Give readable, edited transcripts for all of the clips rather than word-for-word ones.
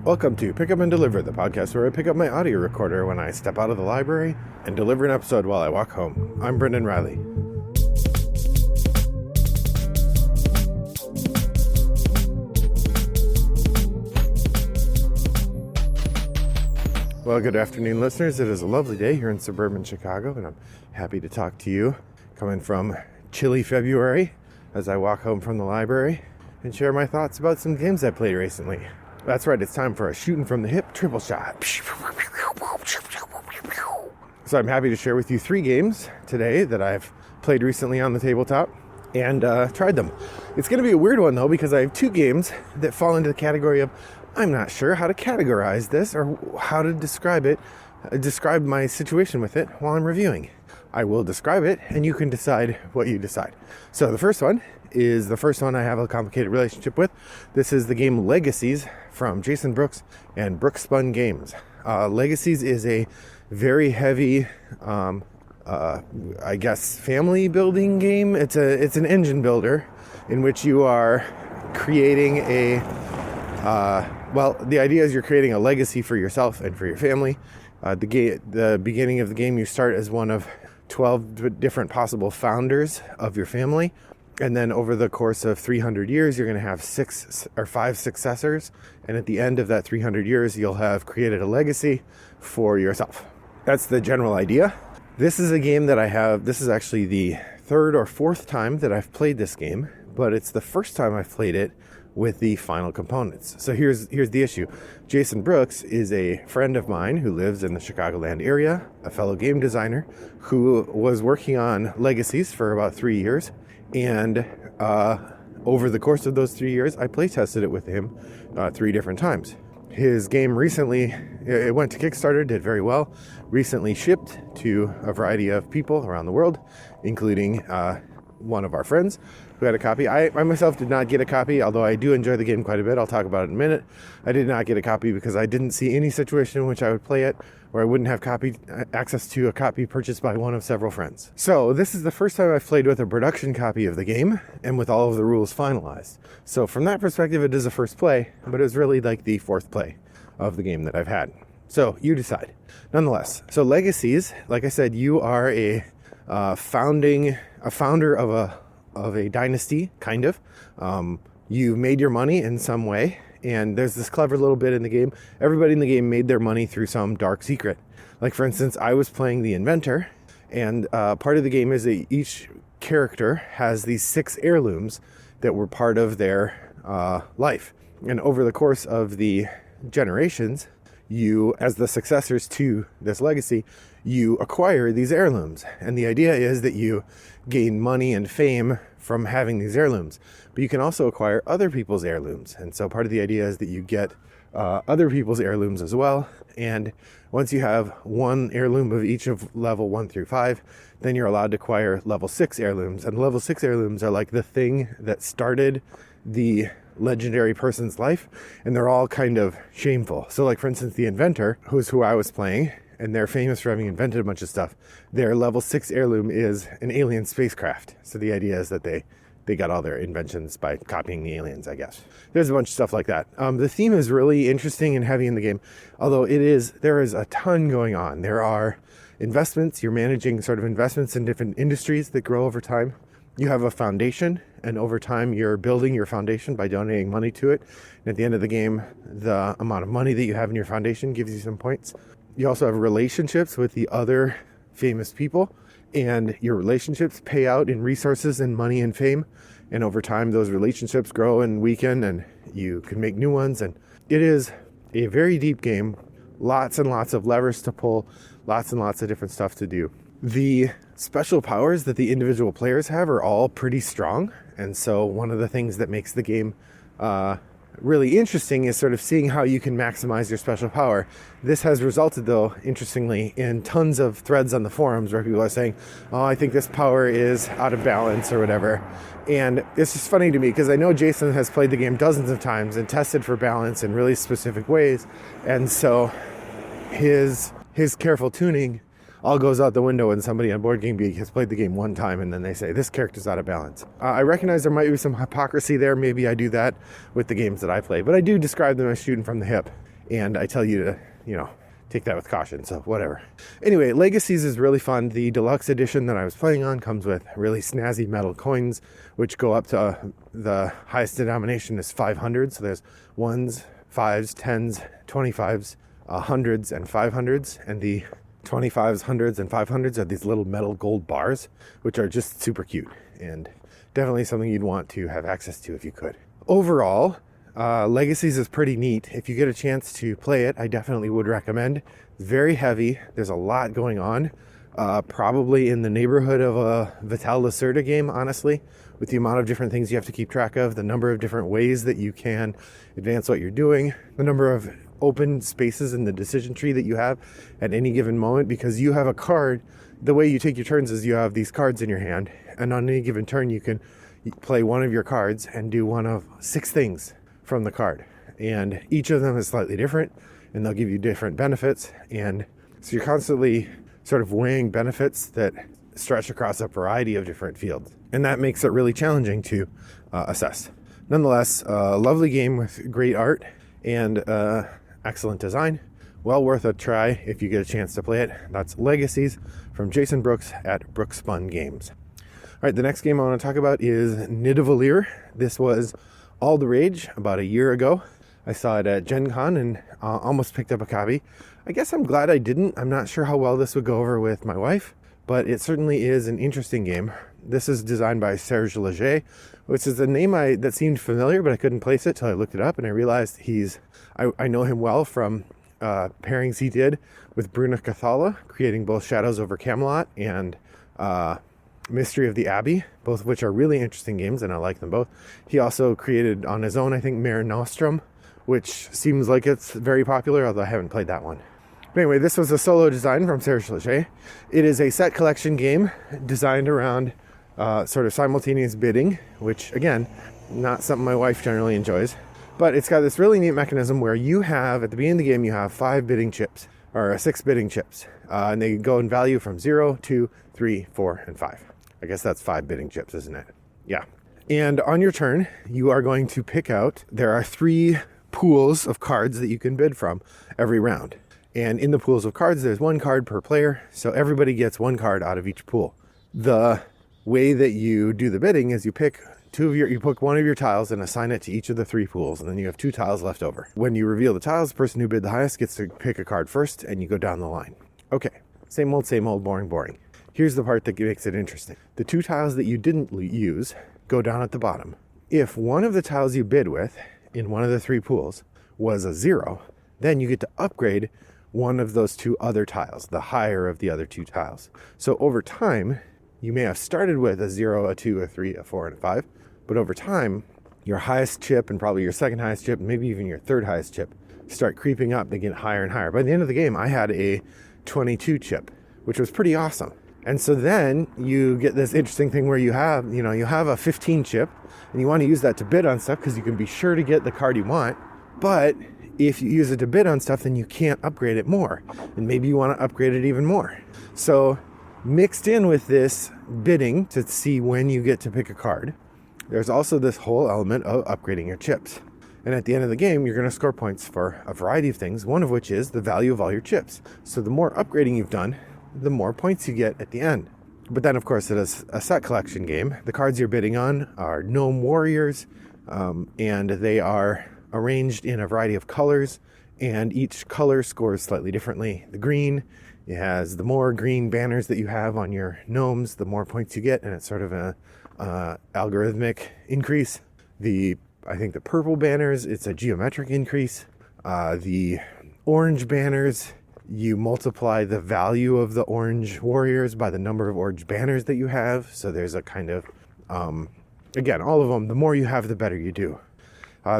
Welcome to Pick Up and Deliver, the podcast where I pick up my audio recorder when I step out of the library and deliver an episode while I walk home. I'm Brendan Riley. Well, good afternoon, listeners. It is a lovely day here in suburban Chicago, and I'm happy to talk to you coming from chilly February as I walk home from the library and share my thoughts about some games I played recently. That's right, it's time for a shooting from the hip triple shot. So I'm happy to share with you 3 games today that I've played recently on the tabletop and tried them. It's going to be a weird one, though, because I have 2 games that fall into the category of I'm not sure how to categorize this or how to describe it, describe my situation with it while I'm reviewing. I will describe it, and you can decide what you decide. So the first one is the first one I have a complicated relationship with. This is the game Legacies from Jason Brooks and Brookspun Games. Legacies is a very heavy, I guess, family building game. It's an engine builder in which you are creating the idea is you're creating a legacy for yourself and for your family. The beginning of the game, you start as one of 12 different possible founders of your family. And then over the course of 300 years, you're going to have 6 or 5 successors. And at the end of that 300 years, you'll have created a legacy for yourself. That's the general idea. This is a game that I have. This is actually the 3rd or 4th time that I've played this game, but it's the first time I've played it with the final components. So here's the issue. Jason Brooks is a friend of mine who lives in the Chicagoland area, a fellow game designer who was working on Legacies for about 3 years. And over the course of those 3 years, I play tested it with him 3 different times. His game recently, it went to Kickstarter, did very well, recently shipped to a variety of people around the world, including one of our friends who had a copy. I myself did not get a copy, although I do enjoy the game quite a bit. I'll talk about it in a minute. I did not get a copy because I didn't see any situation in which I would play it where I wouldn't have access to a copy purchased by one of several friends. So this is the first time I've played with a production copy of the game and with all of the rules finalized. So from that perspective, it is a first play, but it was really like the 4th play of the game that I've had. So you decide. Nonetheless, so Legacies, like I said, you are a founder of a dynasty, kind of. You made your money in some way, and there's this clever little bit in the game. Everybody in the game made their money through some dark secret. Like, for instance, I was playing the inventor, and part of the game is that each character has these 6 heirlooms that were part of their life. And over the course of the generations, you, as the successors to this legacy, you acquire these heirlooms. And the idea is that you gain money and fame from having these heirlooms. But you can also acquire other people's heirlooms. And so part of the idea is that you get other people's heirlooms as well. And once you have 1 heirloom of each of level 1 through 5, then you're allowed to acquire level 6 heirlooms. And level 6 heirlooms are like the thing that started the legendary person's life, and they're all kind of shameful. So like, for instance, the inventor, who's who I was playing, and they're famous for having invented a bunch of stuff. Their level 6 heirloom is an alien spacecraft. So the idea is that they got all their inventions by copying the aliens, I guess. There's a bunch of stuff like that. The theme is really interesting and heavy in the game, although there is a ton going on. There are investments. You're managing sort of investments in different industries that grow over time. You have a foundation, and over time you're building your foundation by donating money to it. And at the end of the game, the amount of money that you have in your foundation gives you some points. You also have relationships with the other famous people, and your relationships pay out in resources and money and fame. And over time, those relationships grow and weaken, and you can make new ones. And it is a very deep game, lots and lots of levers to pull, lots and lots of different stuff to do. The special powers that the individual players have are all pretty strong. And so one of the things that makes the game really interesting is sort of seeing how you can maximize your special power. This has resulted, though, interestingly, in tons of threads on the forums where people are saying, oh, I think this power is out of balance or whatever. And it's just funny to me because I know Jason has played the game dozens of times and tested for balance in really specific ways. And so his careful tuning all goes out the window when somebody on Board Game Geek has played the game one time and then they say, this character's out of balance. I recognize there might be some hypocrisy there. Maybe I do that with the games that I play, but I do describe them as shooting from the hip. And I tell you to, take that with caution, so whatever. Anyway, Legacies is really fun. The deluxe edition that I was playing on comes with really snazzy metal coins, which go up to the highest denomination is 500. So there's 1s, 5s, 10s, 25s, 100s, and 500s. And the 25s, 100s, and 500s are these little metal gold bars, which are just super cute and definitely something you'd want to have access to if you could. Overall, Legacies is pretty neat. If you get a chance to play it, I definitely would recommend. It's very heavy. There's a lot going on. Probably in the neighborhood of a Vital Lacerda game, honestly, with the amount of different things you have to keep track of, the number of different ways that you can advance what you're doing, the number of open spaces in the decision tree that you have at any given moment, because you have a card. The way you take your turns is you have these cards in your hand, and on any given turn you can play one of your cards and do one of 6 things from the card, and each of them is slightly different, and they'll give you different benefits, and so you're constantly sort of weighing benefits that stretch across a variety of different fields, and that makes it really challenging to assess. Nonetheless, a lovely game with great art and excellent design. Well worth a try if you get a chance to play it. That's Legacies from Jason Brooks at Brookspun Games. All right, the next game I want to talk about is Nidavellir. This was all the rage about a year ago. I saw it at Gen Con and almost picked up a copy. I guess I'm glad I didn't. I'm not sure how well this would go over with my wife, but it certainly is an interesting game. This is designed by Serge Leger, which is a name that seemed familiar, but I couldn't place it till I looked it up, and I realized I know him well from pairings he did with Bruna Cathala, creating both Shadows over Camelot and Mystery of the Abbey, both of which are really interesting games, and I like them both. He also created on his own, I think, Mare Nostrum, which seems like it's very popular, although I haven't played that one. But anyway, this was a solo design from Serge Leger. It is a set collection game designed around sort of simultaneous bidding, which, again, not something my wife generally enjoys. But it's got this really neat mechanism where you have, at the beginning of the game, you have 5 bidding chips, or 6 bidding chips. And they go in value from 0, 2, 3, 4, and 5. I guess that's 5 bidding chips, isn't it? Yeah. And on your turn, you are going to pick out, there are 3 pools of cards that you can bid from every round. And in the pools of cards, there's 1 card per player, so everybody gets 1 card out of each pool. The way that you do the bidding is you pick one of your tiles and assign it to each of the 3 pools, and then you have 2 tiles left over. When you reveal the tiles, the person who bid the highest gets to pick a card first, and you go down the line. Okay, same old, boring. Here's the part that makes it interesting. The 2 tiles that you didn't use go down at the bottom. If one of the tiles you bid with in one of the 3 pools was a 0, then you get to upgrade one of those 2 other tiles, the higher of the other 2 tiles. So over time, you may have started with a 0, a 2, a 3, a 4, and a 5, but over time, your highest chip and probably your second highest chip, maybe even your third highest chip, start creeping up. They get higher and higher. By the end of the game, I had a 22 chip, which was pretty awesome. And so then you get this interesting thing where you have a 15 chip and you want to use that to bid on stuff because you can be sure to get the card you want. But if you use it to bid on stuff, then you can't upgrade it more. And maybe you want to upgrade it even more. So mixed in with this bidding to see when you get to pick a card, there's also this whole element of upgrading your chips. And at the end of the game, you're going to score points for a variety of things, one of which is the value of all your chips. So the more upgrading you've done, the more points you get at the end. But then, of course, it is a set collection game. The cards you're bidding on are gnome warriors, and they are arranged in a variety of colors, and each color scores slightly differently. The green, it has the more green banners that you have on your gnomes, the more points you get, and it's sort of a algorithmic increase. I think the purple banners, it's a geometric increase. The orange banners, you multiply the value of the orange warriors by the number of orange banners that you have. So there's a kind of, again, all of them, the more you have, the better you do.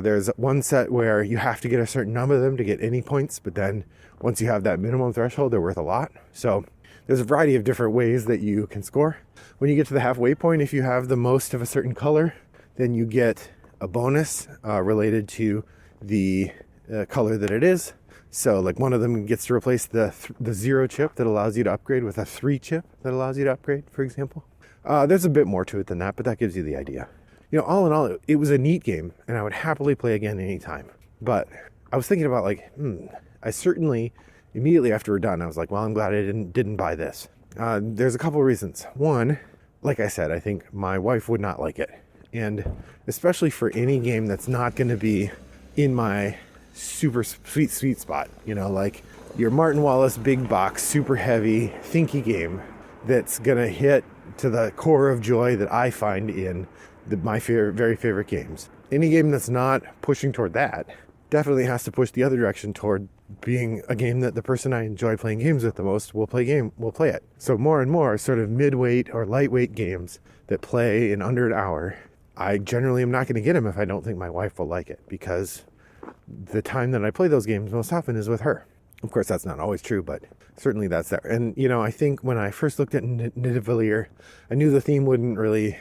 There's one set where you have to get a certain number of them to get any points, but then once you have that minimum threshold, they're worth a lot. So there's a variety of different ways that you can score. When you get to the halfway point, if you have the most of a certain color, then you get a bonus related to the color that it is. So like one of them gets to replace the 0 chip that allows you to upgrade with a 3 chip that allows you to upgrade, for example. There's a bit more to it than that, but that gives you the idea. All in all, it was a neat game, and I would happily play again anytime. But I was thinking about like, I certainly, immediately after we're done, I was like, well, I'm glad I didn't buy this. There's a couple of reasons. One, like I said, I think my wife would not like it. And especially for any game that's not going to be in my super sweet spot, like your Martin Wallace big box, super heavy, thinky game that's going to hit to the core of joy that I find in my very favorite games. Any game that's not pushing toward that definitely has to push the other direction toward being a game that the person I enjoy playing games with the most will play it. So more and more sort of midweight or lightweight games that play in under an hour, I generally am not going to get them if I don't think my wife will like it, because the time that I play those games most often is with her. Of course, that's not always true, but certainly that's there. And, I think when I first looked at Nidavellir, I knew the theme wouldn't really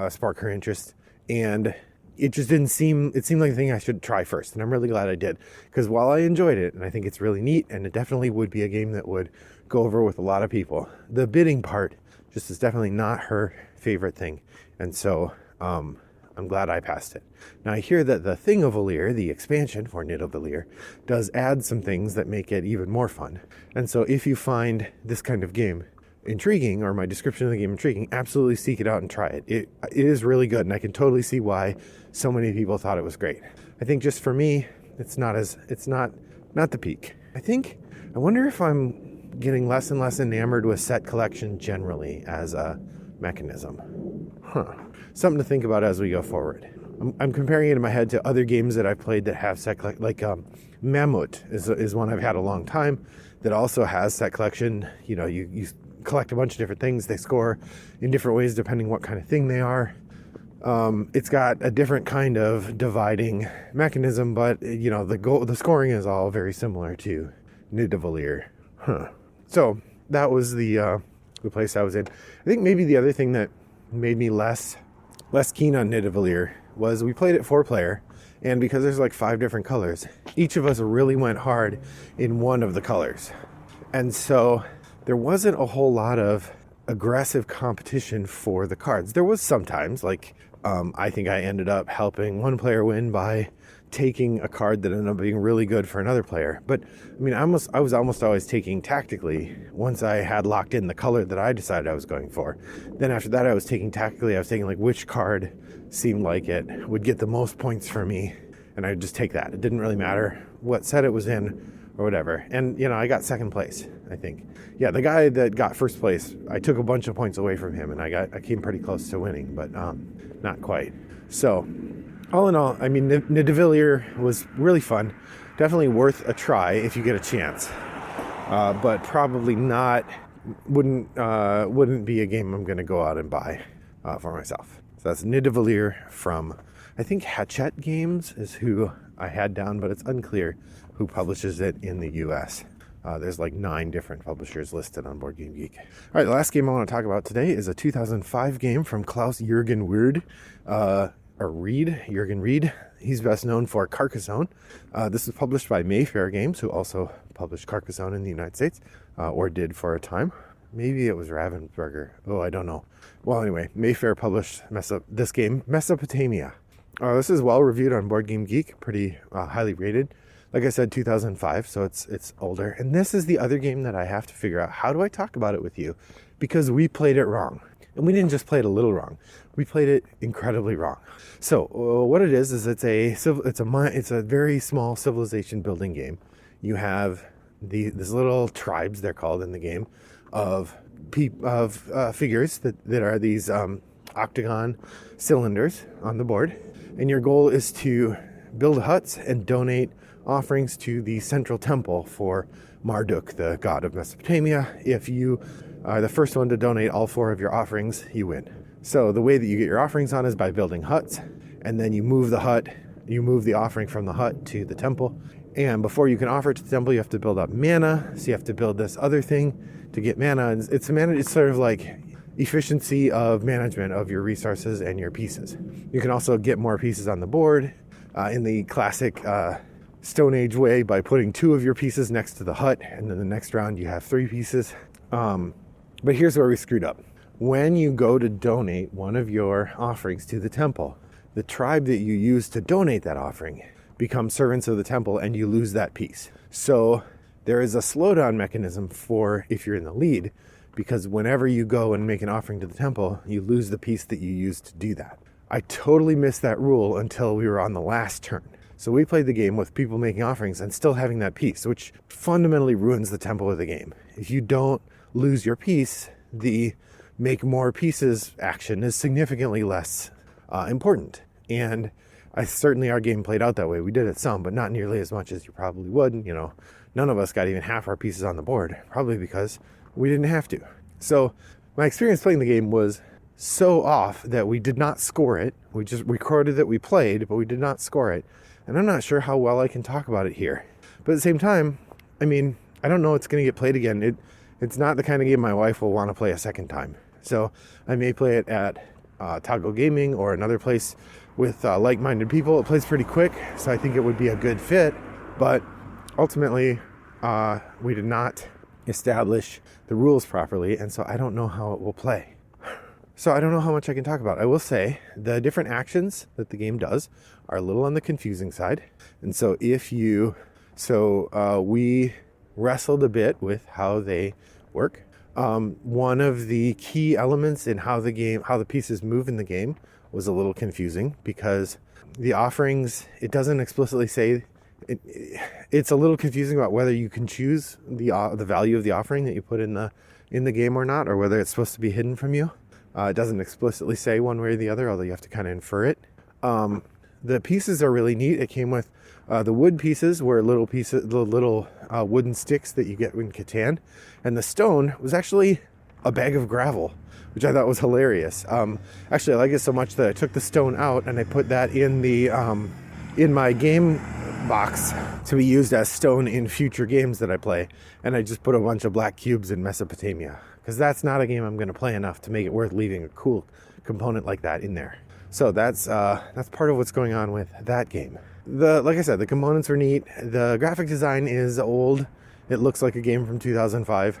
spark her interest. And it just it seemed like the thing I should try first. And I'm really glad I did. Because while I enjoyed it, and I think it's really neat, and it definitely would be a game that would go over with a lot of people, the bidding part just is definitely not her favorite thing. And so I'm glad I passed it. Now I hear that the Thingavellir, the expansion for Nidavellir, does add some things that make it even more fun. And so if you find this kind of game intriguing, or my description of the game intriguing, absolutely seek it out and try it. It is really good, and I can totally see why so many people thought it was great. I think just for me, it's not the peak. I wonder if I'm getting less and less enamored with set collection generally as a mechanism. Something to think about as we go forward. I'm comparing it in my head to other games that I've played that have set collection, like Mammut is one I've had a long time that also has set collection. You collect a bunch of different things. They score in different ways depending what kind of thing they are. It's got a different kind of dividing mechanism, but the scoring is all very similar to Nidavellir. So that was the place I was in. I think maybe the other thing that made me less keen on Nidavellir was we played it 4-player, and because there's like 5 different colors, each of us really went hard in one of the colors. And so there wasn't a whole lot of aggressive competition for the cards. There was sometimes, like, I think I ended up helping one player win by taking a card that ended up being really good for another player. But I mean, I was almost always taking tactically once I had locked in the color that I decided I was going for. Then after that, I was taking tactically. I was taking like which card seemed like it would get the most points for me, and I'd just take that. It didn't really matter what set it was in or whatever. And I got second place, I think. Yeah, the guy that got first place, I took a bunch of points away from him, and I came pretty close to winning, but not quite. So all in all, I mean, Nidavellir was really fun. Definitely worth a try if you get a chance. But probably wouldn't be a game I'm going to go out and buy for myself. So that's Nidavellir from, I think Hachette Games is who I had down, but it's unclear who publishes it in the US. There's like 9 different publishers listed on Board Game Geek. All right, the last game I want to talk about today is a 2005 game from Klaus-Jürgen Weird. Jürgen Reed. He's best known for Carcassonne. This is published by Mayfair Games, who also published Carcassonne in the United States, or did for a time. Maybe it was Ravensburger. Oh, I don't know. Well, anyway, Mayfair published this game, Mesopotamia. This is well reviewed on Board Game Geek, pretty highly rated. Like I said, 2005, so it's older. And this is the other game that I have to figure out, how do I talk about it with you? Because we played it wrong. And we didn't just play it a little wrong. We played it incredibly wrong. So what it is it's a very small civilization building game. You have these little tribes, they're called in the game, of figures that are these octagon cylinders on the board. And your goal is to build huts and donate offerings to the central temple for Marduk, the god of Mesopotamia. If you are the first one to donate all 4 of your offerings, you win. So the way that you get your offerings on is by building huts, and then you move the offering from the hut to the temple. And before you can offer it to the temple, you have to build up mana. So you have to build this other thing to get mana. And it's sort of like efficiency of management of your resources and your pieces. You can also get more pieces on the board in the classic Stone Age way by putting 2 of your pieces next to the hut, and then the next round you have 3 pieces. But here's where we screwed up. When you go to donate one of your offerings to the temple, the tribe that you use to donate that offering become servants of the temple and you lose that piece. So there is a slowdown mechanism for if you're in the lead, because whenever you go and make an offering to the temple, you lose the piece that you used to do that. I totally missed that rule until we were on the last turn. So we played the game with people making offerings and still having that piece, which fundamentally ruins the tempo of the game. If you don't lose your piece, the make more pieces action is significantly less important. And certainly our game played out that way. We did it some, but not nearly as much as you probably would. None of us got even half our pieces on the board, probably because we didn't have to. So my experience playing the game was so off that we did not score it. We just recorded that we played, but we did not score it. And I'm not sure how well I can talk about it here. But at the same time, I don't know it's going to get played again. It's not the kind of game my wife will want to play a second time. So I may play it at Toggle Gaming or another place with like-minded people. It plays pretty quick, so I think it would be a good fit. But ultimately, we did not establish the rules properly, and so I don't know how it will play. So I don't know how much I can talk about. I will say the different actions that the game does are a little on the confusing side. And so we wrestled a bit with how they work. One of the key elements in how the pieces move in the game was a little confusing, because the offerings, it doesn't explicitly say, it's a little confusing about whether you can choose the value of the offering that you put in the game or not, or whether it's supposed to be hidden from you. It doesn't explicitly say one way or the other, although you have to kind of infer it. The pieces are really neat. It came with the wood pieces were the little wooden sticks that you get in Catan, and the stone was actually a bag of gravel, which I thought was hilarious. Actually, I like it so much that I took the stone out and I put that in my game box to be used as stone in future games that I play, and I just put a bunch of black cubes in Mesopotamia, because that's not a game I'm going to play enough to make it worth leaving a cool component like that in there. So that's part of what's going on with that game. Like I said, the components are neat. The graphic design is old. It looks like a game from 2005,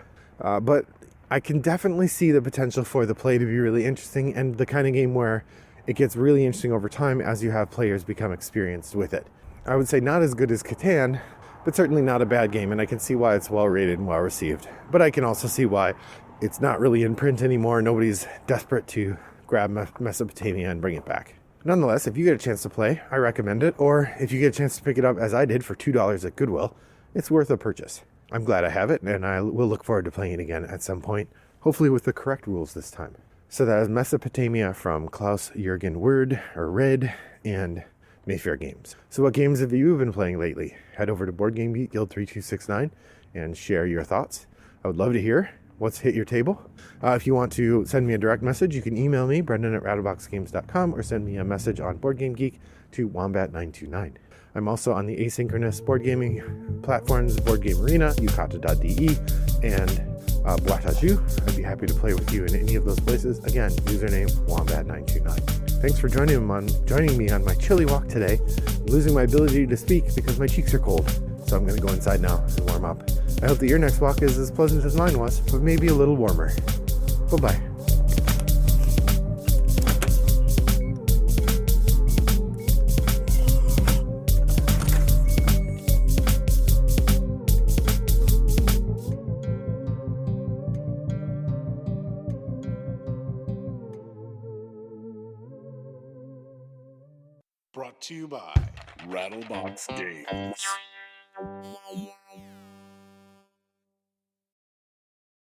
but I can definitely see the potential for the play to be really interesting, and the kind of game where it gets really interesting over time as you have players become experienced with it. I would say not as good as Catan, but certainly not a bad game, and I can see why it's well rated and well received. But I can also see why it's not really in print anymore. Nobody's desperate to grab Mesopotamia and bring it back. Nonetheless, if you get a chance to play, I recommend it. Or if you get a chance to pick it up, as I did, for $2 at Goodwill, it's worth a purchase. I'm glad I have it, and I will look forward to playing it again at some point, hopefully with the correct rules this time. So that is Mesopotamia from Klaus-Jürgen Red and Mayfair Games. So what games have you been playing lately? Head over to Board Game Geek Guild 3269 and share your thoughts. I would love to hear what's hit your table. If you want to send me a direct message, you can email me, brendan@rattleboxgames.com, or send me a message on Board Game Geek to Wombat929. I'm also on the asynchronous board gaming platforms, Board Game Arena, yukata.de, and Boitaju. I'd be happy to play with you in any of those places. Again, username Wombat929. Thanks for joining me on my chilly walk today. I'm losing my ability to speak because my cheeks are cold, so I'm going to go inside now and warm up. I hope that your next walk is as pleasant as mine was, but maybe a little warmer. Bye-bye. Brought to you by Rattlebox Games.